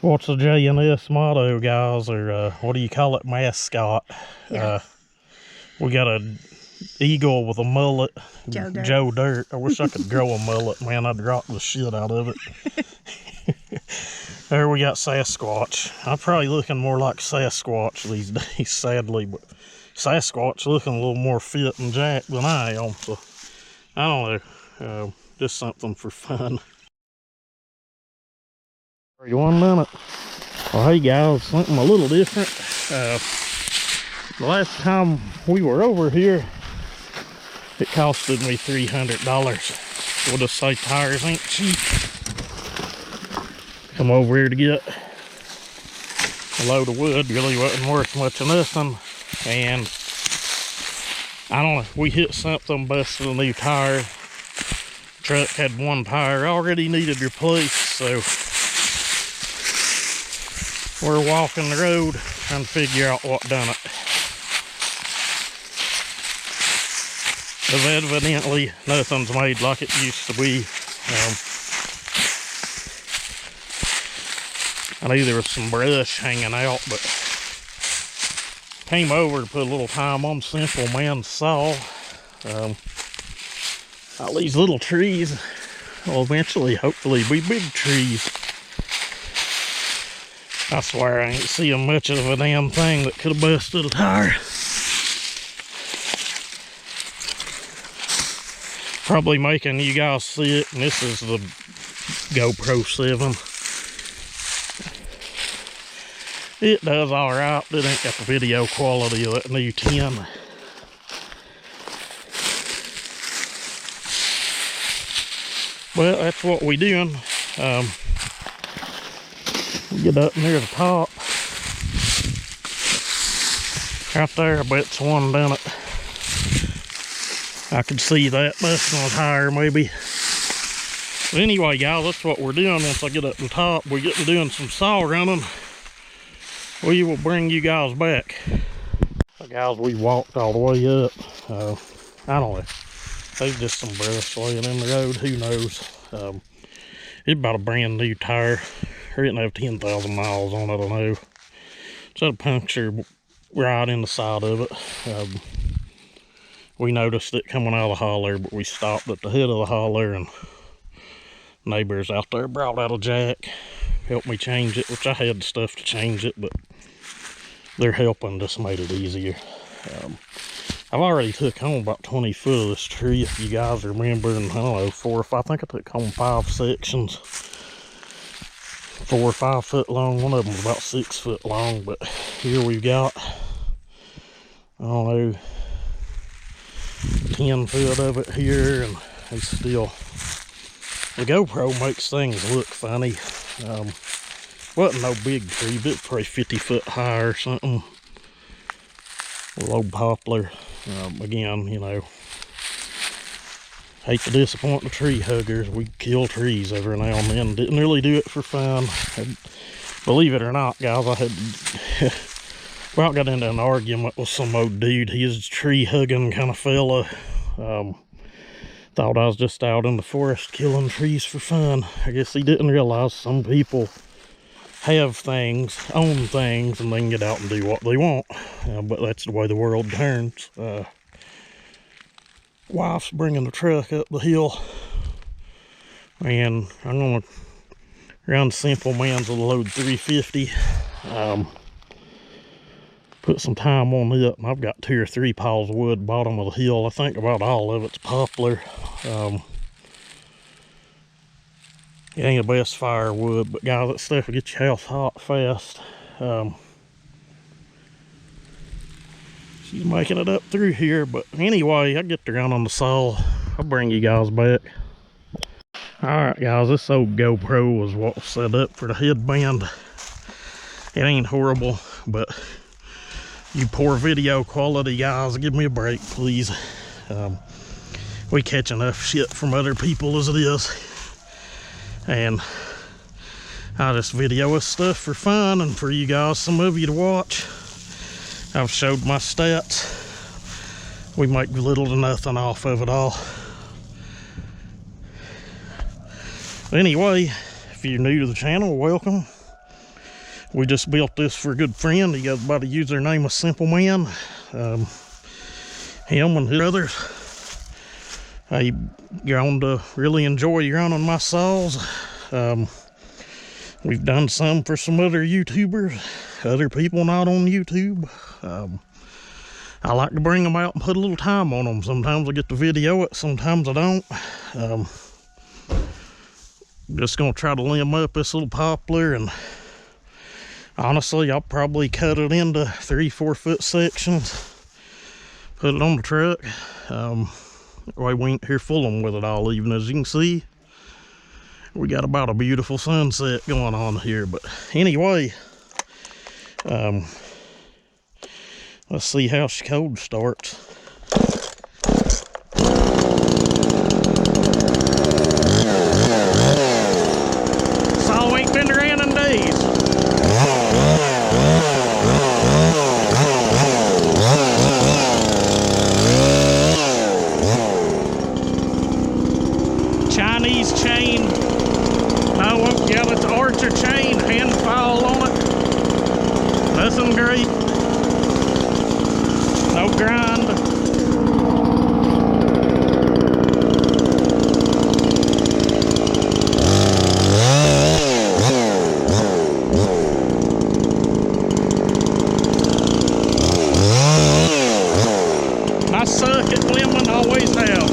What's the J&S motto, guys, or what do you call it, mascot? Yeah. We got a eagle with a mullet, Joe Dirt. I wish I could grow a mullet, man. I'd rock the shit out of it. There we got Sasquatch. I'm probably looking more like Sasquatch these days, sadly, but Sasquatch looking a little more fit and jacked than I am, so I don't know. Just something for fun. 1 minute. Well, hey guys, something a little different. The last time we were over here, it costed me $300. We'll just say tires ain't cheap. Come over here to get a load of wood, really wasn't worth much of nothing. And I don't know, we hit something, busted a new tire. Truck had one tire already needed replaced, so we're walking the road trying to figure out what done it. Because evidently nothing's made like it used to be. I knew there was some brush hanging out, but came over to put a little time on Simple Man's saw. All these little trees will eventually, hopefully, be big trees. I swear I ain't seeing much of a damn thing that could have busted a tire. Probably making you guys see it, and this is the GoPro 7. It does alright, but it ain't got the video quality of that new 10. Well, that's what we doing. Get up near the top. Right there, I bet it's one done it. I could see that busting a tire maybe. But anyway, guys, that's what we're doing. Once I get up the top, we get to doing some saw running. We will bring you guys back. So guys, we walked all the way up. I don't know. There's just some brush laying in the road. Who knows? It's about a brand new tire. It didn't have 10,000 miles on it, I don't know. It's had a puncture right in the side of it. We noticed it coming out of the holler, but we stopped at the head of the holler, and neighbors out there brought out a jack, helped me change it, which I had stuff to change it, but their helping just made it easier. I've already took home about 20 foot of this tree, if you guys remember, and I don't know, 4 or 5, I think I took home 5 sections. 4 or 5 foot long, one of them was about 6 foot long, but here we've got, I don't know, 10 foot of it here, and it's still, the GoPro makes things look funny. Wasn't no big tree, but probably 50 foot high or something. A low poplar. Again, you know, hate to disappoint the tree huggers. We kill trees every now and then. Didn't really do it for fun. Believe it or not, guys, I had well, got into an argument with some old dude. He is a tree hugging kind of fella. Thought I was just out in the forest killing trees for fun. I guess he didn't realize some people have things, own things, and they can get out and do what they want. But that's the way the world turns. Wife's bringing the truck up the hill, and I'm gonna run Simple Man's with a load 350. Put some time on it, and I've got 2 or 3 piles of wood bottom of the hill. I think about all of it's poplar. It ain't the best firewood, but guys, that stuff will get your house hot fast. She's making it up through here, but anyway, I get to run on the saw. I'll bring you guys back. Alright guys, this old GoPro was what was set up for the headband. It ain't horrible, but you poor video quality guys, give me a break, please. We catch enough shit from other people as it is. And I just video this stuff for fun and for you guys, some of you to watch. I've showed my stats. We make little to nothing off of it all. Anyway, if you're new to the channel, welcome. We just built this for a good friend. He goes by the username of Simple Man. Him and his brothers. I grown to really enjoy running my saws. We've done some for some other YouTubers, other people not on YouTube. I like to bring them out and put a little time on them. Sometimes I get to video it, sometimes I don't. Just gonna try to limb up this little poplar, and honestly, I'll probably cut it into 3-4 foot sections, put it on the truck. That way we ain't here fooling with it all evening. As you can see, we got about a beautiful sunset going on here. But anyway, let's see how she cold starts. Saw ain't been around in days. Chinese chain. No, yeah, that's Archer chain. Hand file on it. Nothing great. No grind. I suck at limbing, always have.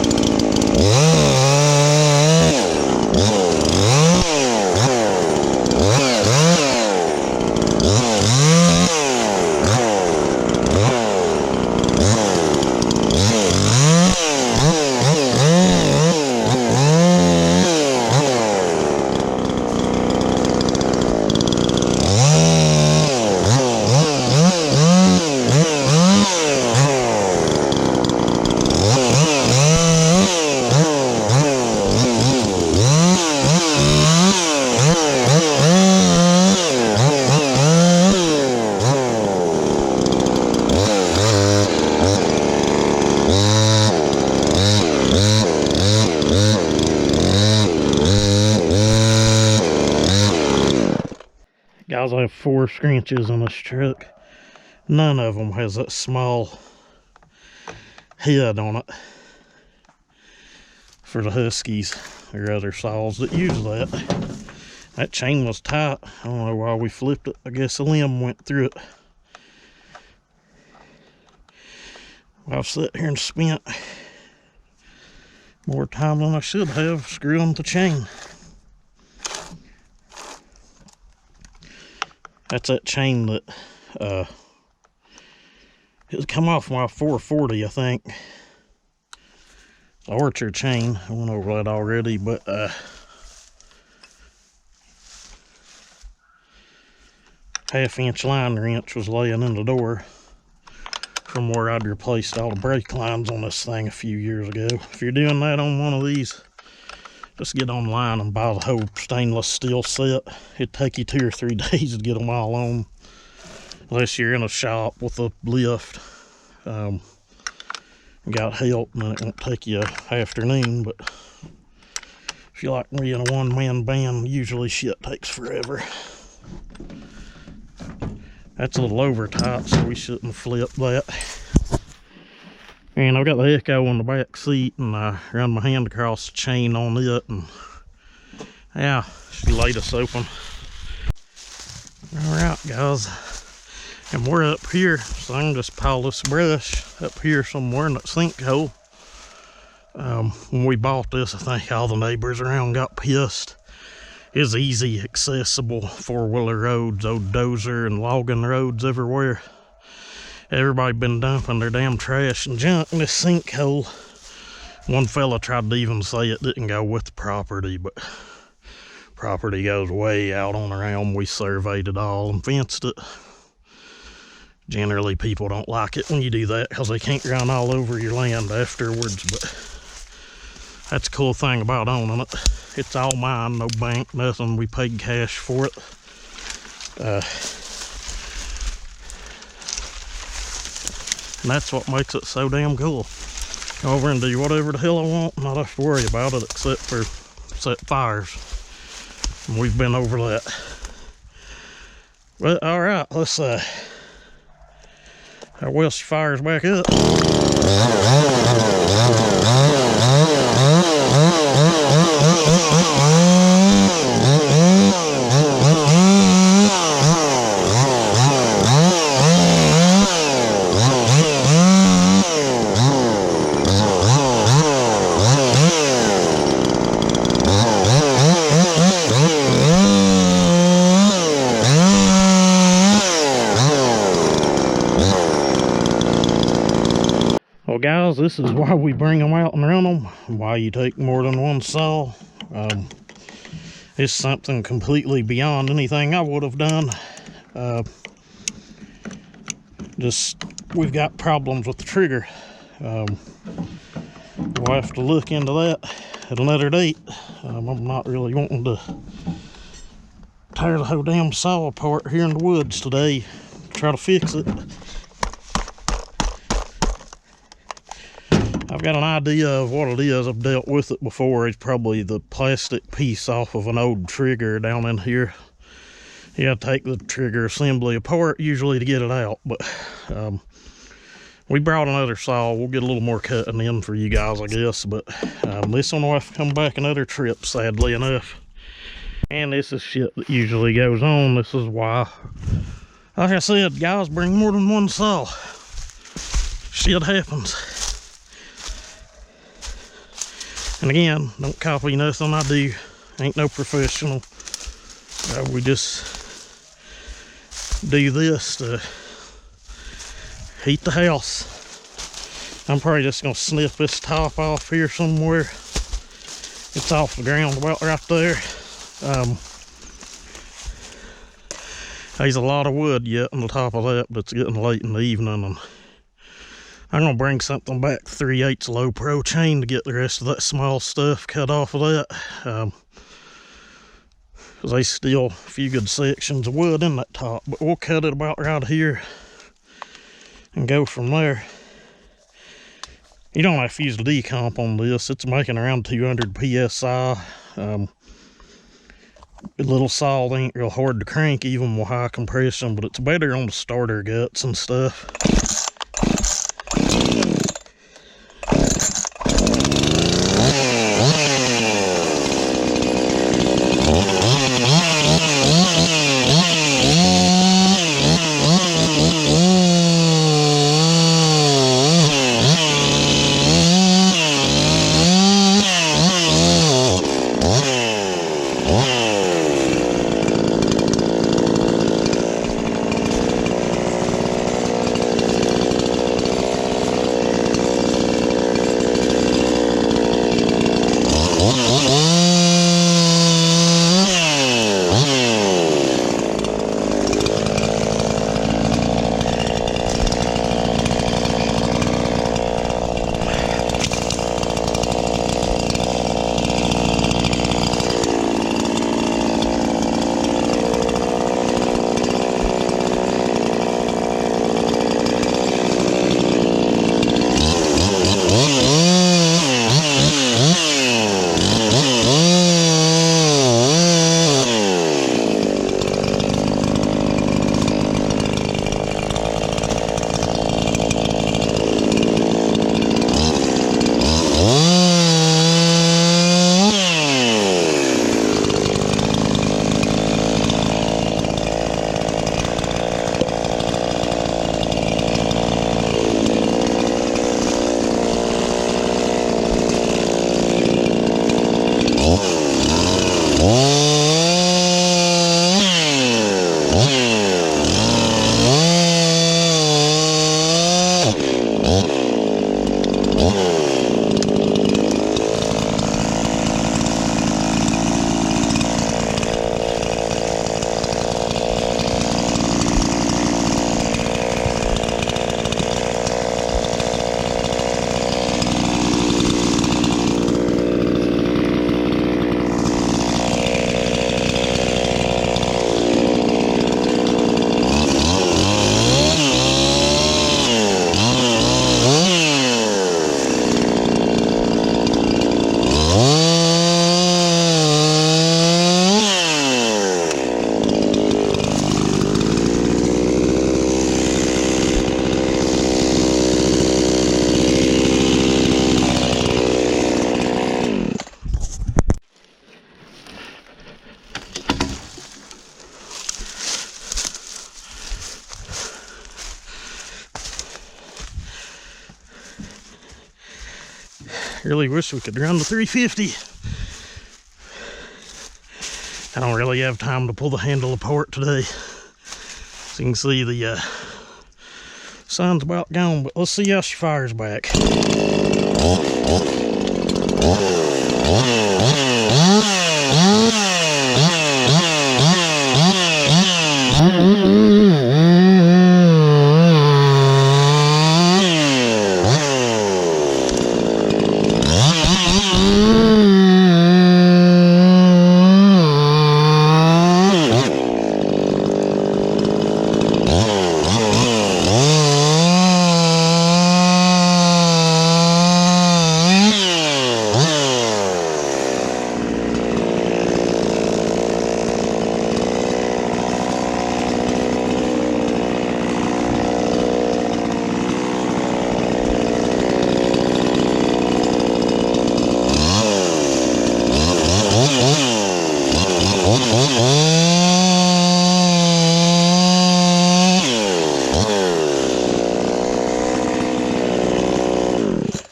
Guys, I have 4 screeches on this truck. None of them has that small head on it for the Huskies or other saws that use that. That chain was tight. I don't know why we flipped it. I guess a limb went through it. I've sat here and spent more time than I should have screwing the chain. That's that chain that it come off my 440, I think. The Archer chain. I went over that already, but half-inch line wrench was laying in the door from where I'd replaced all the brake lines on this thing a few years ago. If you're doing that on one of these, just get online and buy the whole stainless steel set. It'd take you 2 or 3 days to get them all on, unless you're in a shop with a lift. Got help, and then it won't take you an afternoon. But if you like me in a one-man band, usually shit takes forever. That's a little over tight, so we shouldn't flip that. And I've got the Echo on the back seat, and I run my hand across the chain on it, and yeah, she laid us open. Alright, guys, and we're up here, so I can just pile this brush up here somewhere in that sinkhole. When we bought this, I think all the neighbors around got pissed. It's easy, accessible 4-wheeler roads, old dozer and logging roads everywhere. Everybody been dumping their damn trash and junk in this sinkhole. One fella tried to even say it didn't go with the property, but property goes way out on the realm. We surveyed it all and fenced it. Generally, people don't like it when you do that because they can't run all over your land afterwards, but that's a cool thing about owning it. It's all mine, no bank, nothing. We paid cash for it. And that's what makes it so damn cool. Go over and do whatever the hell I want, not have to worry about it except for set fires. And we've been over that. But all right, let's our Welsh fires back up. Well guys, this is why we bring them out and run them, why you take more than one saw. It's something completely beyond anything I would have done. Just, we've got problems with the trigger. We'll have to look into that at another date. I'm not really wanting to tear the whole damn saw apart here in the woods today, try to fix it. I've got an idea of what it is. I've dealt with it before. It's probably the plastic piece off of an old trigger down in here. You gotta take the trigger assembly apart usually to get it out, but we brought another saw. We'll get a little more cutting in for you guys, I guess, but this one will have to come back another trip, sadly enough. And this is shit that usually goes on. This is why, like I said, guys, bring more than one saw. Shit happens. And again, don't copy nothing I do. Ain't no professional. We just do this to heat the house. I'm probably just gonna snip this top off here somewhere. It's off the ground about right there. There's a lot of wood yet on the top of that, but it's getting late in the evening, and I'm gonna bring something back 3/8 low pro chain to get the rest of that small stuff cut off of that. Cause there's still a few good sections of wood in that top, but we'll cut it about right here and go from there. You don't have to use the decomp on this. It's making around 200 psi. The little saw ain't real hard to crank even with high compression, but it's better on the starter guts and stuff. Really wish we could run the 350. I don't really have time to pull the handle apart today. So you can see the sun's about gone, but let's see how she fires back.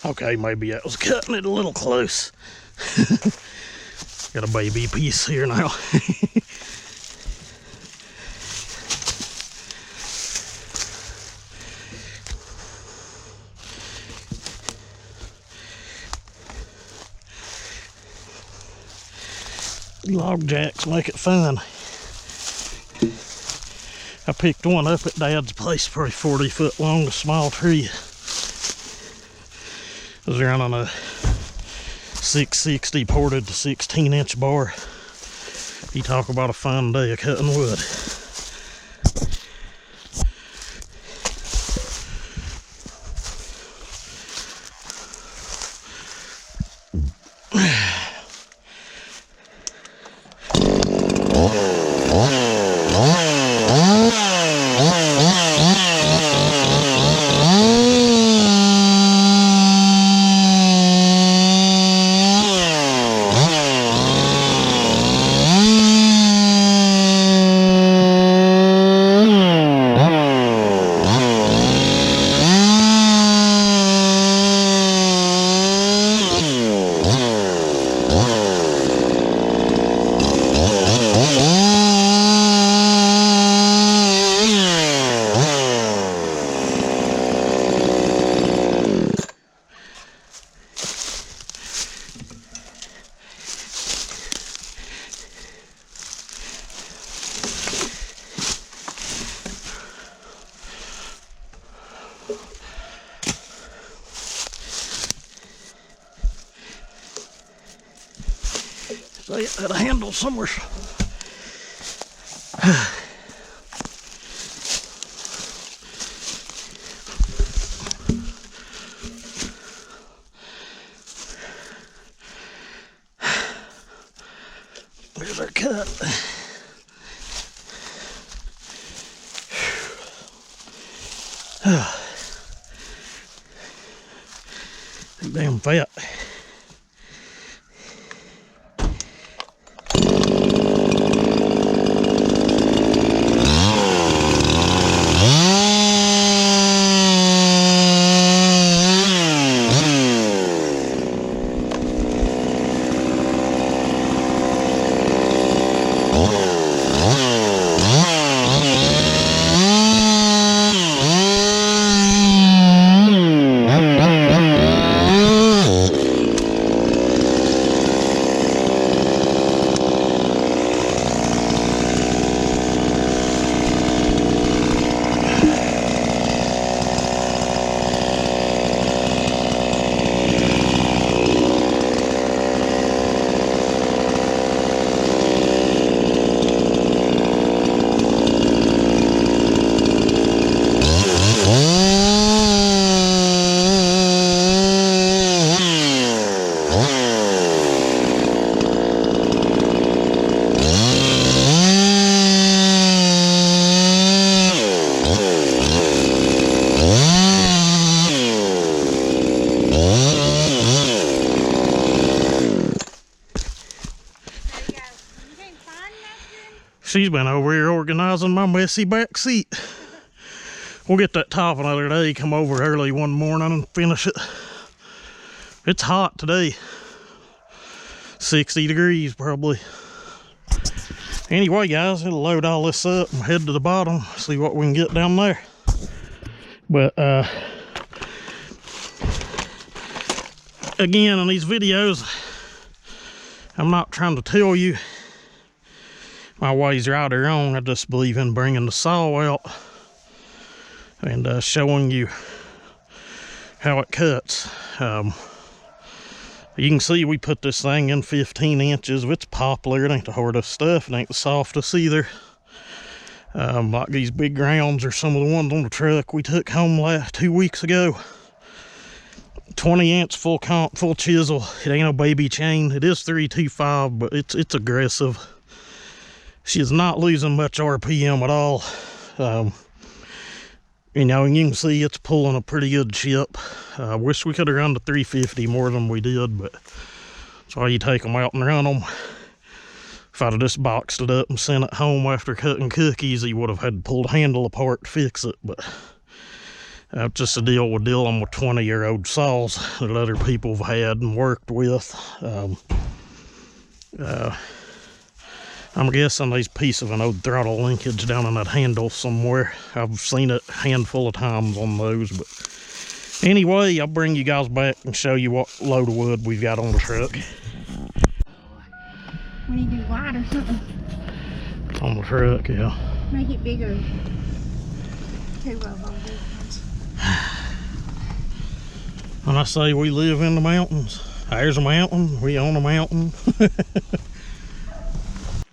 Okay, maybe I was cutting it a little close. Got a baby piece here now. Log jacks make it fun. I picked one up at Dad's place, probably 40 foot long, a small tree. I was running a 660 ported to 16-inch bar. You talk about a fun day of cutting wood. So I got a handle somewhere. There's our cut. Too damn fat. She's been over here organizing my messy back seat. We'll get that top another day, come over early one morning and finish it. It's hot today. 60 degrees probably. Anyway, guys, it'll load all this up and head to the bottom, see what we can get down there. But again, in these videos, I'm not trying to tell you my ways are right or wrong. I just believe in bringing the saw out and showing you how it cuts. You can see we put this thing in 15 inches. It's poplar. It ain't the hardest stuff. It ain't the softest either. Like these big rounds or some of the ones on the truck we took home 2 weeks ago. 20 inch full chisel. It ain't no baby chain. It is 325, but it's aggressive. She's not losing much RPM at all. You know, and you can see it's pulling a pretty good chip. I wish we could have run to 350 more than we did, but that's why you take them out and run them. If I'd have just boxed it up and sent it home after cutting cookies, he would have had to pull the handle apart to fix it. But that's just a deal with dealing with 20-year-old saws that other people have had and worked with. I'm guessing there's a piece of an old throttle linkage down in that handle somewhere. I've seen it a handful of times on those. But anyway, I'll bring you guys back and show you what load of wood we've got on the truck. We need to do wide or something. On the truck, yeah. Make it bigger. Two of them. When I say we live in the mountains, there's a mountain, we own a mountain.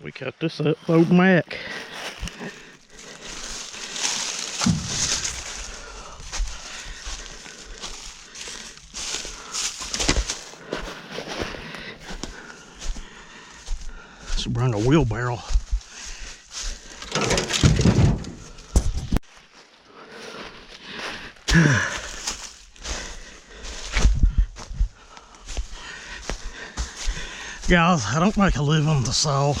We cut this up, old Mac. Let's bring a wheelbarrow. Guys, I don't make a living with the saw.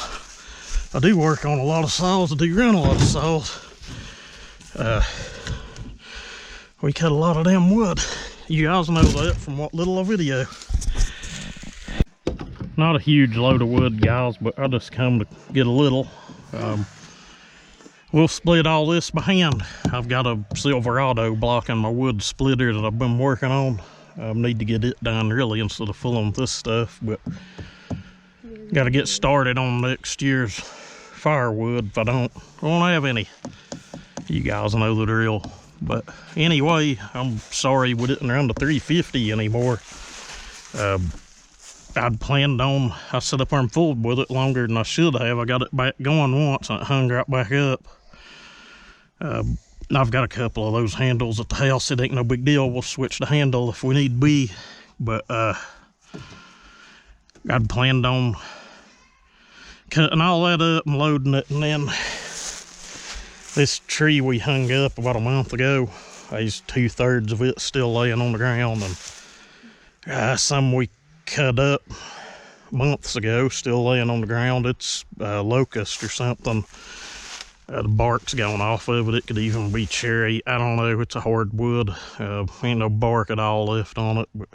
I do work on a lot of saws. I do run a lot of saws. We cut a lot of damn wood. You guys know that from what little of video. Not a huge load of wood, guys, but I just come to get a little. We'll split all this by hand. I've got a Silverado blocking my wood splitter that I've been working on. I need to get it done really instead of fooling with this stuff, but got to get started on next year's firewood if I won't have any. You guys know the drill. But anyway, I'm sorry we didn't run to 350 anymore. I'd planned on, I set up there and fooled with it longer than I should have. I got it back going once and it hung right back up. I've got a couple of those handles at the house. It ain't no big deal. We'll switch the handle if we need be. But I'd planned on cutting all that up and loading it, and then this tree we hung up about a month ago, there's 2/3 of it still laying on the ground, and some we cut up months ago still laying on the ground. It's locust or something. The bark's gone off of it. It could even be cherry. I don't know. It's a hard wood. Ain't no bark at all left on it, but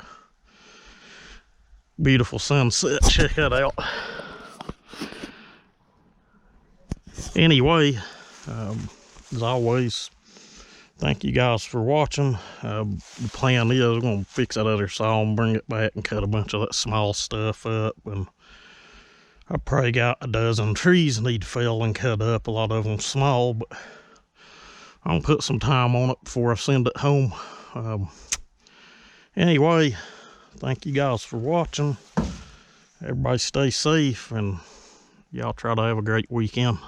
beautiful sunset. Check that out. Anyway, as always, thank you guys for watching. The plan is we're going to fix that other saw and bring it back and cut a bunch of that small stuff up. And I probably got a dozen trees need felled and cut up. A lot of them small, but I'm going to put some time on it before I send it home. Anyway, thank you guys for watching. Everybody stay safe, and y'all try to have a great weekend.